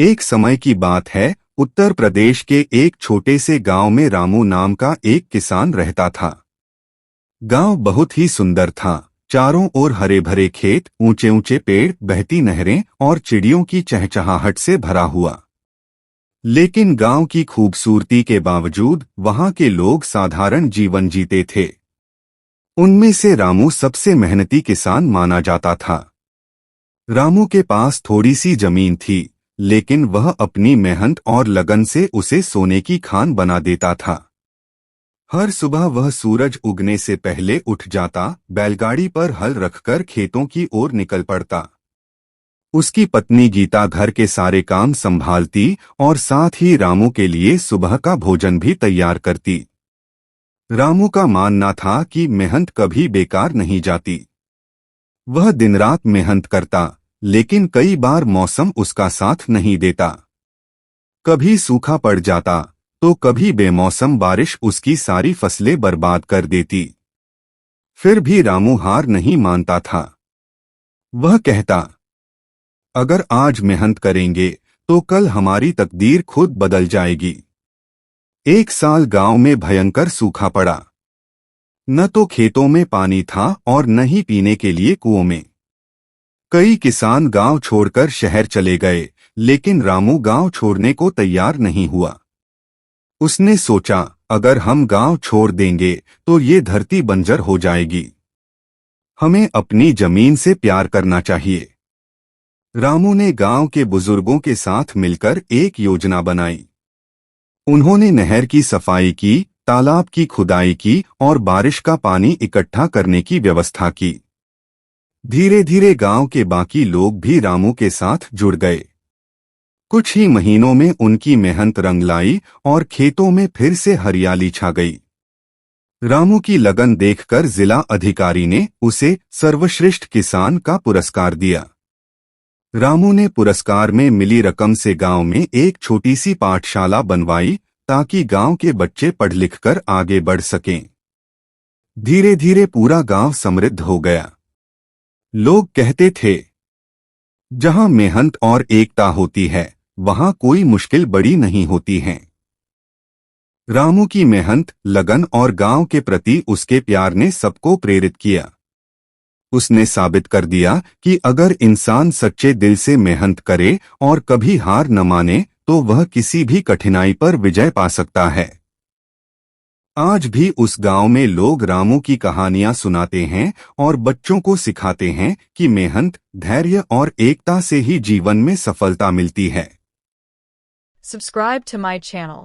एक समय की बात है, उत्तर प्रदेश के एक छोटे से गांव में रामू नाम का एक किसान रहता था। गांव बहुत ही सुंदर था। चारों ओर हरे भरे खेत, ऊंचे ऊंचे पेड़, बहती नहरें और चिड़ियों की चहचहाहट से भरा हुआ। लेकिन गांव की खूबसूरती के बावजूद वहां के लोग साधारण जीवन जीते थे। उनमें से रामू सबसे मेहनती किसान माना जाता था। रामू के पास थोड़ी सी जमीन थी, लेकिन वह अपनी मेहनत और लगन से उसे सोने की खान बना देता था। हर सुबह वह सूरज उगने से पहले उठ जाता, बैलगाड़ी पर हल रखकर खेतों की ओर निकल पड़ता। उसकी पत्नी गीता घर के सारे काम संभालती और साथ ही रामू के लिए सुबह का भोजन भी तैयार करती। रामू का मानना था कि मेहनत कभी बेकार नहीं जाती। वह दिन रात मेहनत करता, लेकिन कई बार मौसम उसका साथ नहीं देता। कभी सूखा पड़ जाता तो कभी बेमौसम बारिश उसकी सारी फसलें बर्बाद कर देती। फिर भी रामू हार नहीं मानता था। वह कहता, अगर आज मेहनत करेंगे तो कल हमारी तकदीर खुद बदल जाएगी। एक साल गांव में भयंकर सूखा पड़ा। न तो खेतों में पानी था और न ही पीने के लिए कुओं में। कई किसान गांव छोड़कर शहर चले गए, लेकिन रामू गांव छोड़ने को तैयार नहीं हुआ। उसने सोचा, अगर हम गांव छोड़ देंगे तो ये धरती बंजर हो जाएगी। हमें अपनी जमीन से प्यार करना चाहिए। रामू ने गांव के बुजुर्गों के साथ मिलकर एक योजना बनाई। उन्होंने नहर की सफाई की, तालाब की खुदाई की और बारिश का पानी इकट्ठा करने की व्यवस्था की। धीरे धीरे गांव के बाकी लोग भी रामू के साथ जुड़ गए। कुछ ही महीनों में उनकी मेहनत रंग लाई और खेतों में फिर से हरियाली छा गई। रामू की लगन देखकर जिला अधिकारी ने उसे सर्वश्रेष्ठ किसान का पुरस्कार दिया। रामू ने पुरस्कार में मिली रकम से गांव में एक छोटी सी पाठशाला बनवाई, ताकि गांव के बच्चे पढ़ लिखकर आगे बढ़ सकें। धीरे धीरे पूरा गांव समृद्ध हो गया। लोग कहते थे, जहां मेहनत और एकता होती है वहां कोई मुश्किल बड़ी नहीं होती है। रामू की मेहनत, लगन और गांव के प्रति उसके प्यार ने सबको प्रेरित किया। उसने साबित कर दिया कि अगर इंसान सच्चे दिल से मेहनत करे और कभी हार न माने तो वह किसी भी कठिनाई पर विजय पा सकता है। आज भी उस गांव में लोग रामू की कहानियां सुनाते हैं और बच्चों को सिखाते हैं कि मेहनत, धैर्य और एकता से ही जीवन में सफलता मिलती है। Subscribe to my channel.